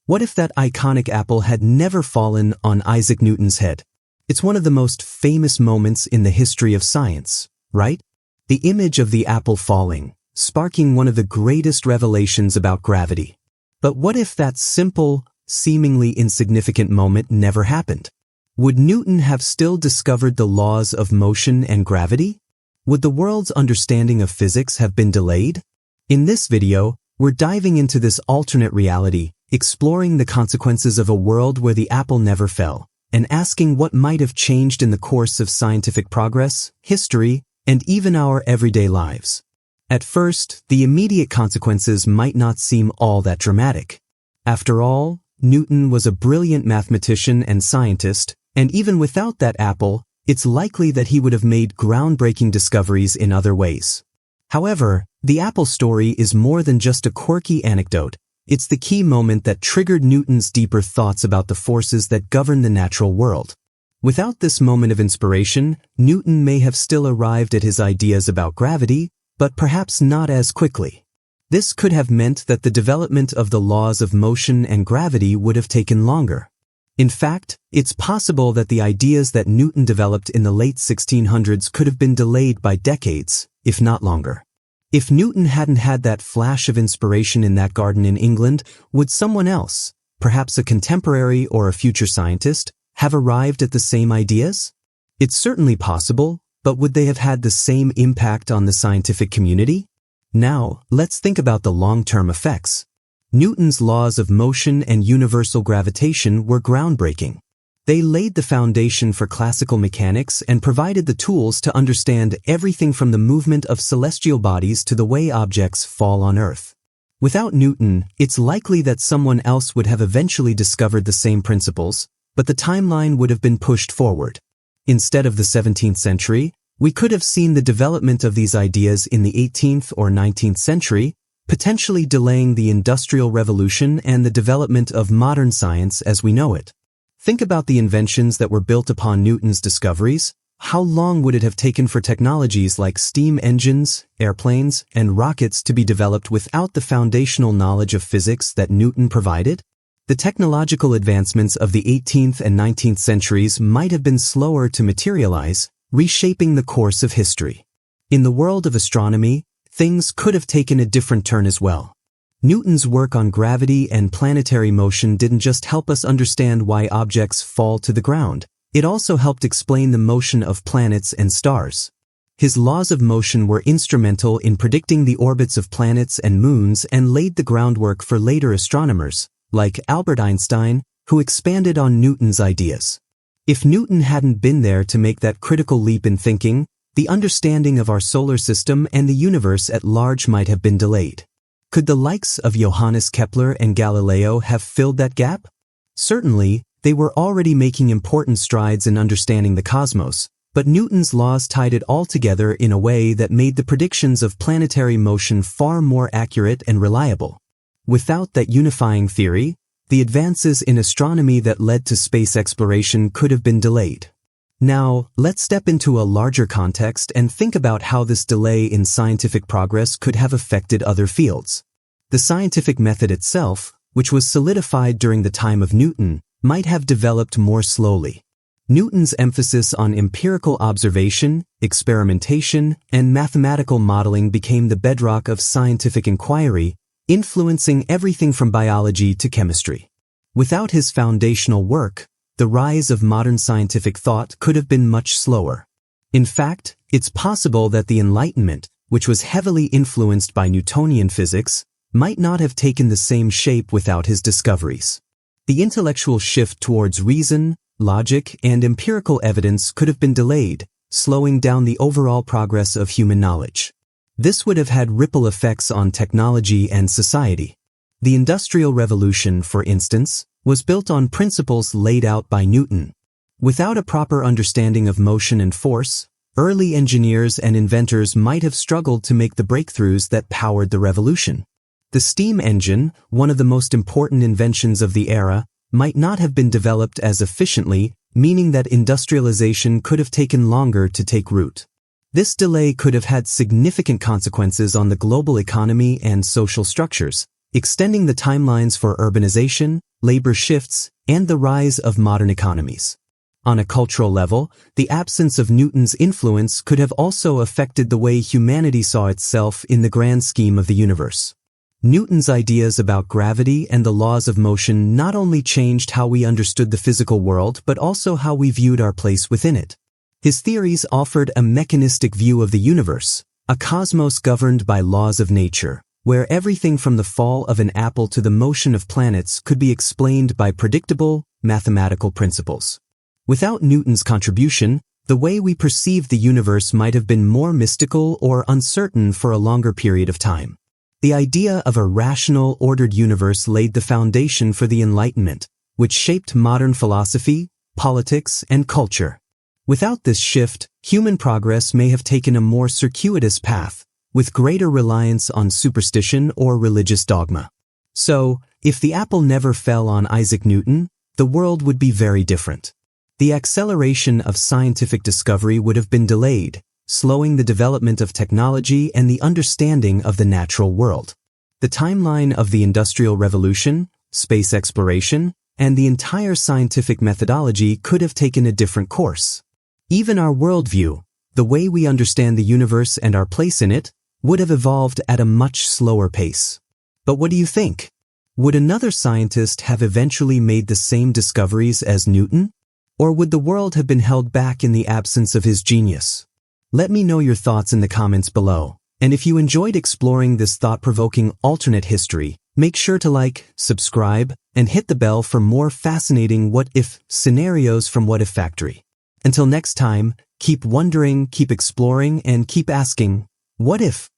What if that iconic apple had never fallen on Isaac Newton's head? It's one of the most famous moments in the history of science, right? The image of the apple falling, sparking one of the greatest revelations about gravity. But what if that simple, seemingly insignificant moment never happened? Would Newton have still discovered the laws of motion and gravity? Would the world's understanding of physics have been delayed? In this video, we're diving into this alternate reality, exploring the consequences of a world where the apple never fell, and asking what might have changed in the course of scientific progress, history, and even our everyday lives. At first, the immediate consequences might not seem all that dramatic. After all, Newton was a brilliant mathematician and scientist, and even without that apple, it's likely that he would have made groundbreaking discoveries in other ways. However, the apple story is more than just a quirky anecdote. It's the key moment that triggered Newton's deeper thoughts about the forces that govern the natural world. Without this moment of inspiration, Newton may have still arrived at his ideas about gravity, but perhaps not as quickly. This could have meant that the development of the laws of motion and gravity would have taken longer. In fact, it's possible that the ideas that Newton developed in the late 1600s could have been delayed by decades, if not longer. If Newton hadn't had that flash of inspiration in that garden in England, would someone else, perhaps a contemporary or a future scientist, have arrived at the same ideas? It's certainly possible, but would they have had the same impact on the scientific community? Now, let's think about the long-term effects. Newton's laws of motion and universal gravitation were groundbreaking. They laid the foundation for classical mechanics and provided the tools to understand everything from the movement of celestial bodies to the way objects fall on Earth. Without Newton, it's likely that someone else would have eventually discovered the same principles, but the timeline would have been pushed forward. Instead of the 17th century, we could have seen the development of these ideas in the 18th or 19th century, potentially delaying the Industrial Revolution and the development of modern science as we know it. Think about the inventions that were built upon Newton's discoveries. How long would it have taken for technologies like steam engines, airplanes, and rockets to be developed without the foundational knowledge of physics that Newton provided? The technological advancements of the 18th and 19th centuries might have been slower to materialize, reshaping the course of history. In the world of astronomy, things could have taken a different turn as well. Newton's work on gravity and planetary motion didn't just help us understand why objects fall to the ground, it also helped explain the motion of planets and stars. His laws of motion were instrumental in predicting the orbits of planets and moons and laid the groundwork for later astronomers, like Albert Einstein, who expanded on Newton's ideas. If Newton hadn't been there to make that critical leap in thinking, the understanding of our solar system and the universe at large might have been delayed. Could the likes of Johannes Kepler and Galileo have filled that gap? Certainly, they were already making important strides in understanding the cosmos, but Newton's laws tied it all together in a way that made the predictions of planetary motion far more accurate and reliable. Without that unifying theory, the advances in astronomy that led to space exploration could have been delayed. Now, let's step into a larger context and think about how this delay in scientific progress could have affected other fields. The scientific method itself, which was solidified during the time of Newton, might have developed more slowly. Newton's emphasis on empirical observation, experimentation, and mathematical modeling became the bedrock of scientific inquiry, influencing everything from biology to chemistry. Without his foundational work, the rise of modern scientific thought could have been much slower. In fact, it's possible that the Enlightenment, which was heavily influenced by Newtonian physics, might not have taken the same shape without his discoveries. The intellectual shift towards reason, logic, and empirical evidence could have been delayed, slowing down the overall progress of human knowledge. This would have had ripple effects on technology and society. The Industrial Revolution, for instance, was built on principles laid out by Newton. Without a proper understanding of motion and force, early engineers and inventors might have struggled to make the breakthroughs that powered the revolution. The steam engine, one of the most important inventions of the era, might not have been developed as efficiently, meaning that industrialization could have taken longer to take root. This delay could have had significant consequences on the global economy and social structures, extending the timelines for urbanization, labor shifts, and the rise of modern economies. On a cultural level, the absence of Newton's influence could have also affected the way humanity saw itself in the grand scheme of the universe. Newton's ideas about gravity and the laws of motion not only changed how we understood the physical world but also how we viewed our place within it. His theories offered a mechanistic view of the universe, a cosmos governed by laws of nature, where everything from the fall of an apple to the motion of planets could be explained by predictable, mathematical principles. Without Newton's contribution, the way we perceived the universe might have been more mystical or uncertain for a longer period of time. The idea of a rational, ordered universe laid the foundation for the Enlightenment, which shaped modern philosophy, politics, and culture. Without this shift, human progress may have taken a more circuitous path, with greater reliance on superstition or religious dogma. So, if the apple never fell on Isaac Newton, the world would be very different. The acceleration of scientific discovery would have been delayed, slowing the development of technology and the understanding of the natural world. The timeline of the Industrial Revolution, space exploration, and the entire scientific methodology could have taken a different course. Even our worldview, the way we understand the universe and our place in it, would have evolved at a much slower pace. But what do you think? Would another scientist have eventually made the same discoveries as Newton? Or would the world have been held back in the absence of his genius? Let me know your thoughts in the comments below. And if you enjoyed exploring this thought-provoking alternate history, make sure to like, subscribe, and hit the bell for more fascinating what-if scenarios from What If Factory. Until next time, keep wondering, keep exploring, and keep asking, what if?